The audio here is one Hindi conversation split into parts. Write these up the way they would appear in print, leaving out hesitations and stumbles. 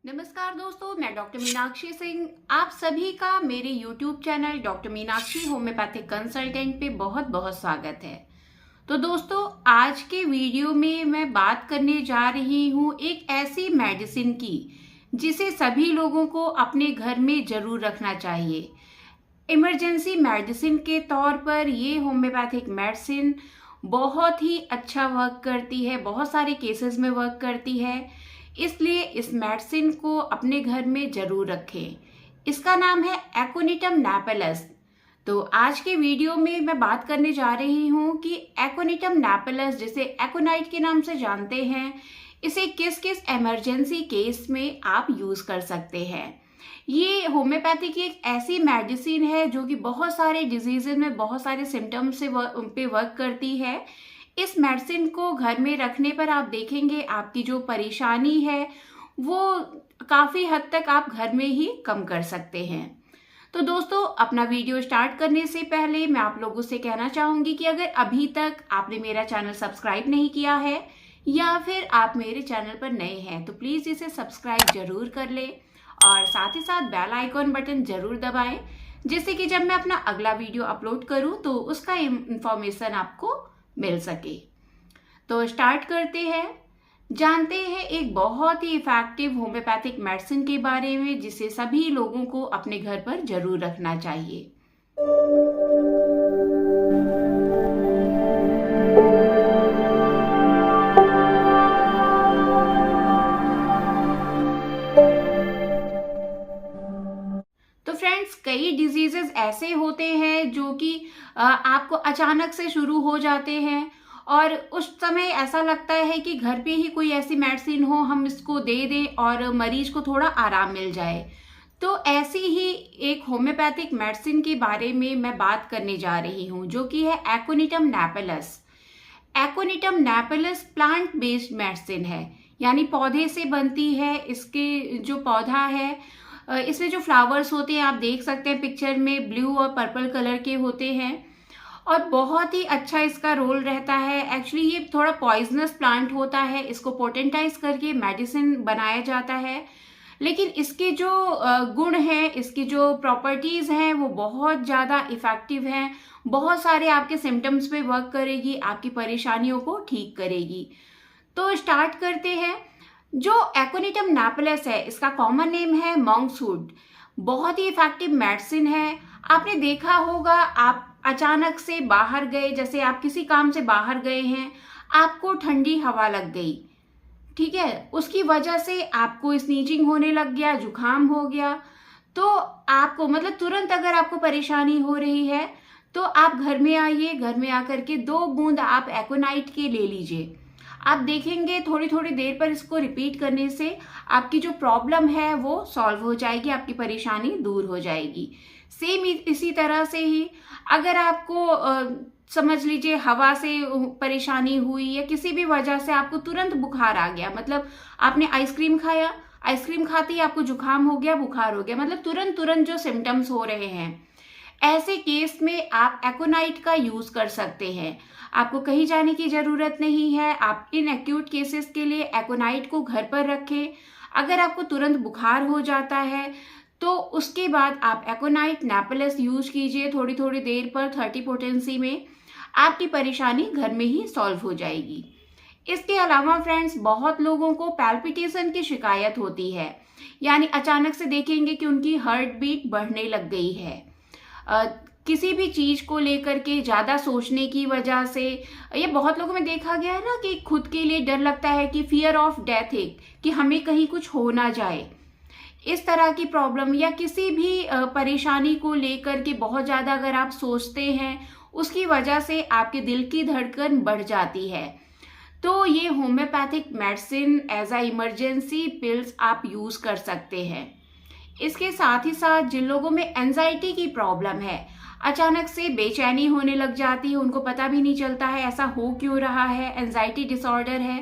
नमस्कार दोस्तों, मैं डॉक्टर मीनाक्षी सिंह आप सभी का मेरे YouTube channel doctor Meenakshi homeopathic consultant पे बहुत बहुत स्वागत है। तो दोस्तों, आज के वीडियो में मैं बात करने जा रही हूँ एक ऐसी मेडिसिन की जिसे सभी लोगों को अपने घर में जरूर रखना चाहिए। इमरजेंसी मेडिसिन के तौर पर ये होम्योपैथिक मेडिसिन बहुत ही अच्छा वर्क करती है, बहुत सारे केसेस में वर्क करती है, इसलिए इस मेडिसिन को अपने घर में जरूर रखें। इसका नाम है एकोनिटम नैपेलस। तो आज के वीडियो में मैं बात करने जा रही हूँ कि एकोनिटम नैपेलस, जिसे एकोनाइट के नाम से जानते हैं, इसे किस किस इमरजेंसी केस में आप यूज़ कर सकते हैं। ये होम्योपैथी की एक ऐसी मेडिसिन है जो कि बहुत सारे डिजीजेज में बहुत सारे सिम्टम्स से पे वर्क करती है। इस मेडिसिन को घर में रखने पर आप देखेंगे आपकी जो परेशानी है वो काफ़ी हद तक आप घर में ही कम कर सकते हैं। तो दोस्तों, अपना वीडियो स्टार्ट करने से पहले मैं आप लोगों से कहना चाहूँगी कि अगर अभी तक आपने मेरा चैनल सब्सक्राइब नहीं किया है या फिर आप मेरे चैनल पर नए हैं तो प्लीज़ इसे सब्सक्राइब जरूर कर ले और साथ ही साथ बेल आइकॉन बटन जरूर दबाएं, जिससे कि जब मैं अपना अगला वीडियो अपलोड करूं तो उसका इंफॉर्मेशन आपको मिल सके। तो स्टार्ट करते हैं, जानते हैं एक बहुत ही इफेक्टिव होम्योपैथिक मेडिसिन के बारे में जिसे सभी लोगों को अपने घर पर जरूर रखना चाहिए। तो फ्रेंड्स, कई डिजीजेस ऐसे होते हैं जो कि आपको अचानक से शुरू हो जाते हैं और उस समय ऐसा लगता है कि घर पे ही कोई ऐसी मेडिसिन हो, हम इसको दे दें और मरीज को थोड़ा आराम मिल जाए। तो ऐसी ही एक होम्योपैथिक मेडिसिन के बारे में मैं बात करने जा रही हूँ जो कि है aconitum napellus. Aconitum napellus plant based medicine है, यानी पौधे से बनती है। इसके जो पौधा है, इसमें जो फ्लावर्स होते हैं आप देख सकते हैं पिक्चर में, ब्लू और पर्पल कलर के होते हैं और बहुत ही अच्छा इसका रोल रहता है। एक्चुअली ये थोड़ा पॉइजनस प्लांट होता है, इसको पोटेंटाइज करके मेडिसिन बनाया जाता है, लेकिन इसके जो गुण हैं, इसकी जो प्रॉपर्टीज़ हैं वो बहुत ज़्यादा इफ़ेक्टिव हैं। बहुत सारे आपके सिम्टम्स पे वर्क करेगी, आपकी परेशानियों को ठीक करेगी। तो स्टार्ट करते हैं। जो एकोनिटम नैपेलस है, इसका कॉमन नेम है मॉन्क्सवुड। बहुत ही इफेक्टिव मेडिसिन है। आपने देखा होगा, आप अचानक से बाहर गए, जैसे आप किसी काम से बाहर गए हैं, आपको ठंडी हवा लग गई, ठीक है, उसकी वजह से आपको स्नीजिंग होने लग गया, जुकाम हो गया, तो आपको मतलब तुरंत अगर आपको परेशानी हो रही है तो आप घर में आइए, घर में आकर के 2 बूंद आप एकोनाइट के ले लीजिए। आप देखेंगे थोड़ी थोड़ी देर पर इसको रिपीट करने से आपकी जो प्रॉब्लम है वो सॉल्व हो जाएगी, आपकी परेशानी दूर हो जाएगी। सेम इसी तरह से ही अगर आपको समझ लीजिए हवा से परेशानी हुई या किसी भी वजह से आपको तुरंत बुखार आ गया, मतलब आपने आइसक्रीम खाया, आइसक्रीम खाते ही आपको जुकाम हो गया, बुखार हो गया, मतलब तुरंत तुरंत जो सिम्टम्स हो रहे हैं, ऐसे केस में आप एकोनाइट का यूज कर सकते हैं। आपको कहीं जाने की जरूरत नहीं है। आप इन एक्यूट केसेस के लिए एकोनाइट को घर पर रखें। अगर आपको तुरंत बुखार हो जाता है तो उसके बाद आप एकोनाइट नैपेलस यूज कीजिए थोड़ी थोड़ी देर पर 30 पोटेंसी में, आपकी परेशानी घर में ही सॉल्व हो जाएगी। इसके अलावा फ्रेंड्स, बहुत लोगों को पैल्पिटेशन की शिकायत होती है, यानी अचानक से देखेंगे कि उनकी हार्ट बीट बढ़ने लग गई है। किसी भी चीज को लेकर के ज्यादा सोचने की वजह से, ये बहुत लोगों में देखा गया है ना कि खुद के लिए डर लगता है, कि फियर ऑफ डेथ है, कि हमें कहीं कुछ हो ना जाए। इस तरह की प्रॉब्लम या किसी भी परेशानी को लेकर के बहुत ज्यादा अगर आप सोचते हैं, उसकी वजह से आपके दिल की धड़कन बढ़ जाती है, तो ये homeopathic medicine as a emergency pills आप यूज कर सकते हैं। इसके साथ ही साथ जिन लोगों में एंजाइटी की प्रॉब्लम है, अचानक से बेचैनी होने लग जाती है, उनको पता भी नहीं चलता है ऐसा हो क्यों रहा है, एंजाइटी डिसऑर्डर है,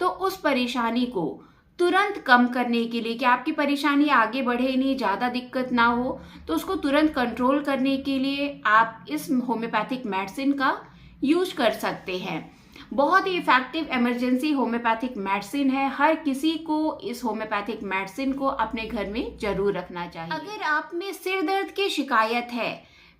तो उस परेशानी को तुरंत कम करने के लिए, कि आपकी परेशानी आगे बढ़े नहीं, ज़्यादा दिक्कत ना हो, तो उसको तुरंत कंट्रोल करने के लिए आप इस होम्योपैथिक मेडिसिन का यूज कर सकते हैं। बहुत ही इफेक्टिव इमरजेंसी होम्योपैथिक मेडिसिन है। हर किसी को इस होम्योपैथिक मेडिसिन को अपने घर में जरूर रखना चाहिए। अगर आप में सिर दर्द की शिकायत है,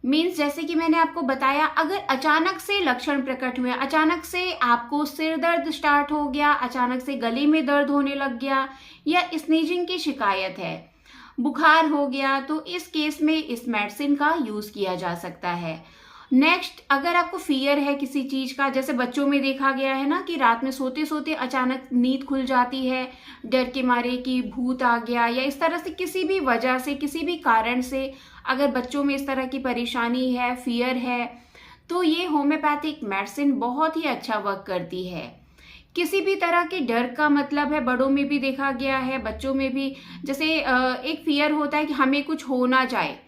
मीन्स जैसे कि मैंने आपको बताया, अगर अचानक से लक्षण प्रकट हुए, अचानक से आपको सिर दर्द स्टार्ट हो गया, अचानक से गले में दर्द होने लग गया, या स्नीजिंग की शिकायत है, बुखार हो गया, तो इस केस में इस मेडिसिन का यूज किया जा सकता है। नेक्स्ट, अगर आपको फियर है किसी चीज का, जैसे बच्चों में देखा गया है ना कि रात में सोते सोते अचानक नींद खुल जाती है डर के मारे कि भूत आ गया, या इस तरह से किसी भी वजह से, किसी भी कारण से अगर बच्चों में इस तरह की परेशानी है, फियर है, तो ये होम्योपैथिक मेडिसिन बहुत ही अच्छा वर्क करती है। किसी भी तरह के डर का मतलब है, बड़ों में भी देखा गया है, बच्चों में भी, जैसे एक फियर होता है कि हमें कुछ हो ना जाए।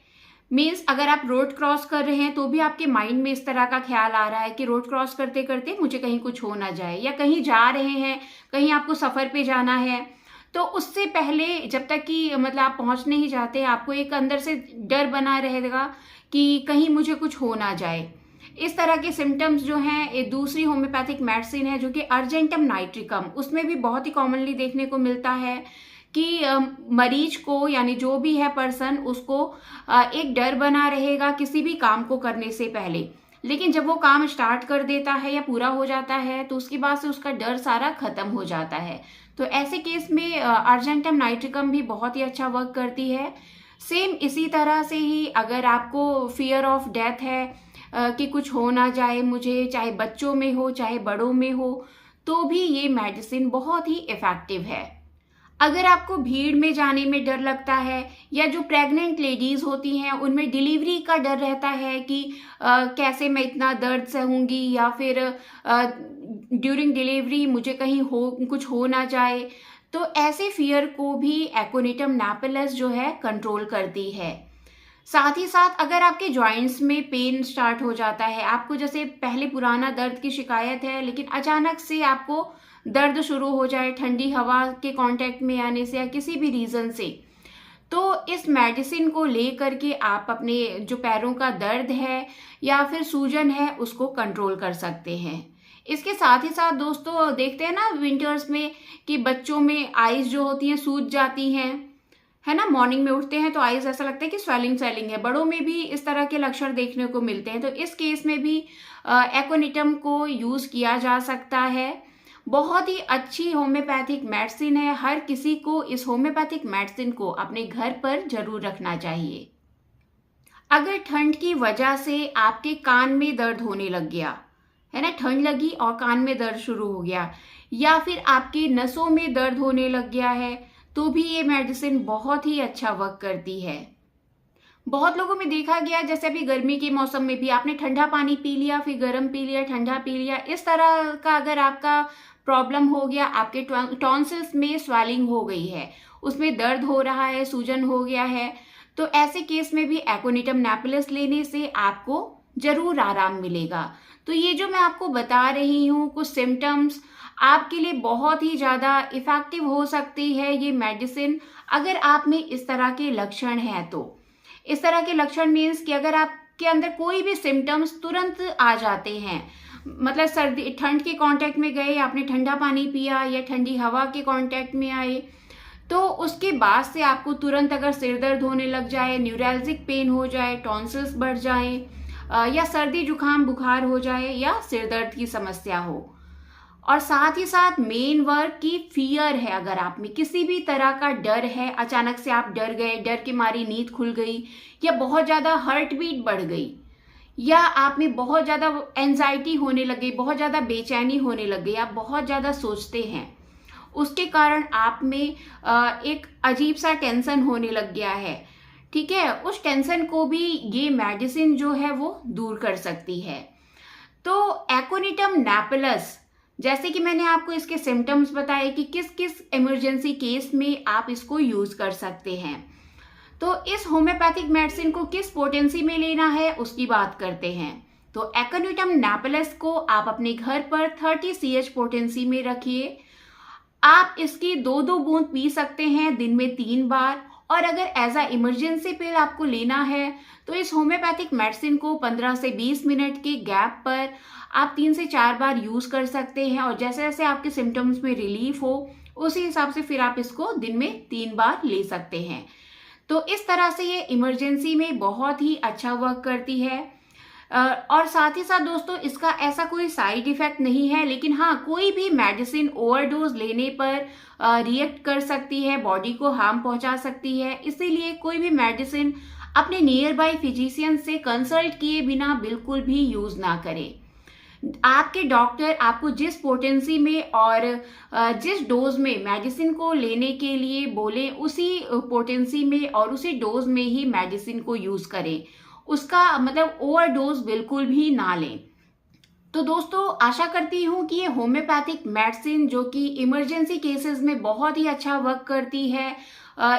मीन्स अगर आप रोड क्रॉस कर रहे हैं तो भी आपके माइंड में इस तरह का ख्याल आ रहा है कि रोड क्रॉस करते करते मुझे कहीं कुछ हो ना जाए, या कहीं जा रहे हैं, कहीं आपको सफर पे जाना है, तो उससे पहले जब तक कि मतलब आप पहुंच नहीं जाते, आपको एक अंदर से डर बना रहेगा कि कहीं मुझे कुछ हो ना जाए। इस तरह के सिम्टम्स जो हैं, एक दूसरी होम्योपैथिक मेडिसिन है जो कि अर्जेंटम नाइट्रिकम, उसमें भी बहुत ही कॉमनली देखने को मिलता है कि मरीज को, यानी जो भी है पर्सन, उसको एक डर बना रहेगा किसी भी काम को करने से पहले, लेकिन जब वो काम स्टार्ट कर देता है या पूरा हो जाता है तो उसके बाद से उसका डर सारा खत्म हो जाता है। तो ऐसे केस में अर्जेंटम नाइट्रिकम भी बहुत ही अच्छा वर्क करती है। सेम इसी तरह से ही अगर आपको फियर ऑफ डेथ है कि कुछ हो ना जाए मुझे, चाहे बच्चों में हो चाहे बड़ों में हो, तो भी ये मेडिसिन बहुत ही इफेक्टिव है। अगर आपको भीड़ में जाने में डर लगता है, या जो प्रेग्नेंट लेडीज होती हैं उनमें डिलीवरी का डर रहता है कि कैसे मैं इतना दर्द सहूंगी, या फिर ड्यूरिंग डिलीवरी मुझे कहीं कुछ हो ना जाए, तो ऐसे फियर को भी एकोनिटम नैपिलस जो है कंट्रोल करती है। साथ ही साथ अगर आपके जॉइंट्स में पेन स्टार्ट हो जाता है, आपको जैसे पहले पुराना दर्द की शिकायत है लेकिन अचानक से आपको दर्द शुरू हो जाए ठंडी हवा के कांटेक्ट में आने से या किसी भी रीजन से, तो इस मेडिसिन को लेकर के आप अपने जो पैरों का दर्द है या फिर सूजन है उसको कंट्रोल कर सकते हैं। इसके साथ ही साथ दोस्तों, देखते हैं ना विंटर्स में कि बच्चों में आईज जो होती हैं सूज जाती हैं, है ना, मॉर्निंग में उठते हैं तो आईज ऐसा लगता है कि स्वेलिंग स्वेलिंग है। बड़ों में भी इस तरह के लक्षण देखने को मिलते हैं, तो इस केस में भी एकोनिटम को यूज किया जा सकता है। बहुत ही अच्छी होम्योपैथिक मेडिसिन है। हर किसी को इस होम्योपैथिक मेडिसिन को अपने घर पर जरूर रखना चाहिए। अगर ठंड की वजह से आपके कान में दर्द होने लग गया है ना, ठंड लगी और कान में दर्द शुरू हो गया, या फिर आपकी नसों में दर्द होने लग गया है, तो भी ये मेडिसिन बहुत ही अच्छा वर्क करती है। बहुत लोगों में देखा गया, जैसे अभी गर्मी के मौसम में भी आपने ठंडा पानी पी लिया, फिर गर्म पी लिया, ठंडा पी लिया, इस तरह का अगर आपका प्रॉब्लम हो गया, आपके टॉन्सिल्स में स्वेलिंग हो गई है, उसमें दर्द हो रहा है, सूजन हो गया है, तो ऐसे केस में भी एकोनिटम नैपिलस लेने से आपको जरूर आराम मिलेगा। तो ये जो मैं आपको बता रही हूँ कुछ सिम्टम्स, आपके लिए बहुत ही ज़्यादा इफेक्टिव हो सकती है ये मेडिसिन अगर आप में इस तरह के लक्षण हैं। तो इस तरह के लक्षण मीन्स कि अगर आपके अंदर कोई भी सिम्टम्स तुरंत आ जाते हैं, मतलब सर्दी ठंड के कांटेक्ट में गए, आपने ठंडा पानी पिया या ठंडी हवा के कांटेक्ट में आए, तो उसके बाद से आपको तुरंत अगर सिर दर्द होने लग जाए, न्यूरैल्जिक पेन हो जाए, टॉन्सिल्स बढ़ जाए, या सर्दी जुकाम बुखार हो जाए, या सिर दर्द की समस्या हो, और साथ ही साथ मेन वर्क की फियर है, अगर आप में किसी भी तरह का डर है, अचानक से आप डर गए, डर के मारी नींद खुल गई, या बहुत ज़्यादा हार्ट बीट बढ़ गई, या आप में बहुत ज़्यादा एंजाइटी होने लगी, बहुत ज़्यादा बेचैनी होने लग गई, आप बहुत ज़्यादा सोचते हैं, उसके कारण आप में एक अजीब सा टेंशन होने लग गया है, ठीक है, उस टेंशन को भी ये मेडिसिन जो है वो दूर कर सकती है। तो एकोनिटम नैपिलस, जैसे कि मैंने आपको इसके सिम्टम्स बताए कि किस किस इमरजेंसी केस में आप इसको यूज कर सकते हैं, तो इस होम्योपैथिक मेडिसिन को किस पोटेंसी में लेना है उसकी बात करते हैं। तो एकोनिटम नैपिलस को आप अपने घर पर 30 CH पोटेंसी में रखिए। आप इसकी 2-2 बूंद पी सकते हैं दिन में 3 बार, और अगर एज अ इमरजेंसी पिल आपको लेना है तो इस होम्योपैथिक मेडिसिन को 15 से 20 मिनट के गैप पर आप 3 से 4 बार यूज़ कर सकते हैं और जैसे जैसे आपके सिम्टम्स में रिलीफ हो उसी हिसाब से फिर आप इसको दिन में 3 बार ले सकते हैं। तो इस तरह से ये इमरजेंसी में बहुत ही अच्छा वर्क करती है। और साथ ही साथ दोस्तों इसका ऐसा कोई साइड इफेक्ट नहीं है, लेकिन हाँ कोई भी मेडिसिन ओवरडोज लेने पर रिएक्ट कर सकती है, बॉडी को हार्म पहुंचा सकती है। इसीलिए कोई भी मेडिसिन अपने नियर बाय फिजिशियन से कंसल्ट किए बिना बिल्कुल भी यूज ना करें। आपके डॉक्टर आपको जिस पोटेंसी में और जिस डोज में मेडिसिन को लेने के लिए बोले उसी पोटेंसी में और उसी डोज में ही मेडिसिन को यूज करें, उसका मतलब ओवरडोज बिल्कुल भी ना लें। तो दोस्तों आशा करती हूँ कि ये होम्योपैथिक मेडिसिन जो कि इमरजेंसी केसेस में बहुत ही अच्छा वर्क करती है,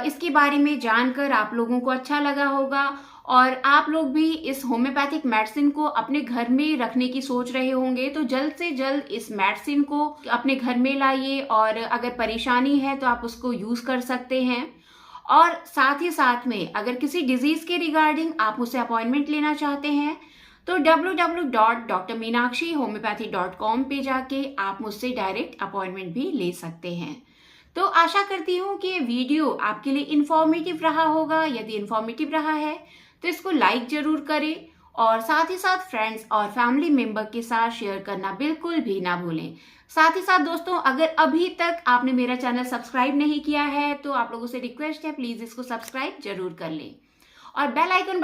इसके बारे में जानकर आप लोगों को अच्छा लगा होगा और आप लोग भी इस होम्योपैथिक मेडिसिन को अपने घर में रखने की सोच रहे होंगे। तो जल्द से जल्द इस मेडिसिन को अपने घर में लाइए और अगर परेशानी है तो आप उसको यूज कर सकते हैं। और साथ ही साथ में अगर किसी डिजीज के रिगार्डिंग आप मुझसे अपॉइंटमेंट लेना चाहते हैं तो www.drmeenakshi.homeopathy.com पे जाके आप मुझसे डायरेक्ट अपॉइंटमेंट भी ले सकते हैं। तो आशा करती हूँ कि ये वीडियो आपके लिए इंफॉर्मेटिव रहा होगा। यदि इंफॉर्मेटिव रहा है तो इसको लाइक जरूर करें और साथ ही साथ फ्रेंड्स और फैमिली मेंबर के साथ शेयर करना बिल्कुल भी ना भूलें। साथ ही साथ दोस्तों अगर अभी तक आपने मेरा चैनल सब्सक्राइब नहीं किया है तो आप लोगों से रिक्वेस्ट है प्लीज इसको सब्सक्राइब जरूर कर लें और बेल आइकन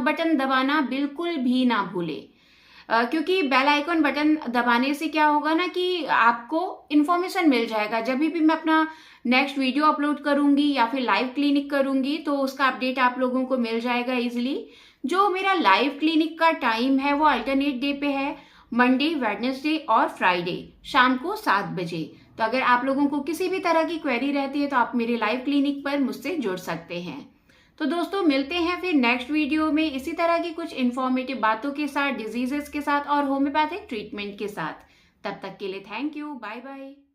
बटन दबाना बिल्कुल भी ना भूलें, क्योंकि बेल आइकन बटन दबाने से क्या होगा ना कि आपको इन्फॉर्मेशन मिल जाएगा जब भी मैं अपना नेक्स्ट वीडियो अपलोड करूंगी या फिर लाइव क्लिनिक करूंगी तो उसका अपडेट आप लोगों को मिल जाएगा इजीली। जो मेरा लाइव क्लिनिक का टाइम है वो अल्टरनेट डे पे है, मंडे, वेडनेसडे और फ्राइडे शाम को 7 बजे। तो अगर आप लोगों को किसी भी तरह की क्वेरी रहती है तो आप मेरे लाइव क्लिनिक पर मुझसे जुड़ सकते हैं। तो दोस्तों मिलते हैं फिर नेक्स्ट वीडियो में इसी तरह की कुछ इन्फॉर्मेटिव बातों के साथ, डिजीजेस के साथ और होम्योपैथिक ट्रीटमेंट के साथ। तब तक के लिए थैंक यू, बाय बाय।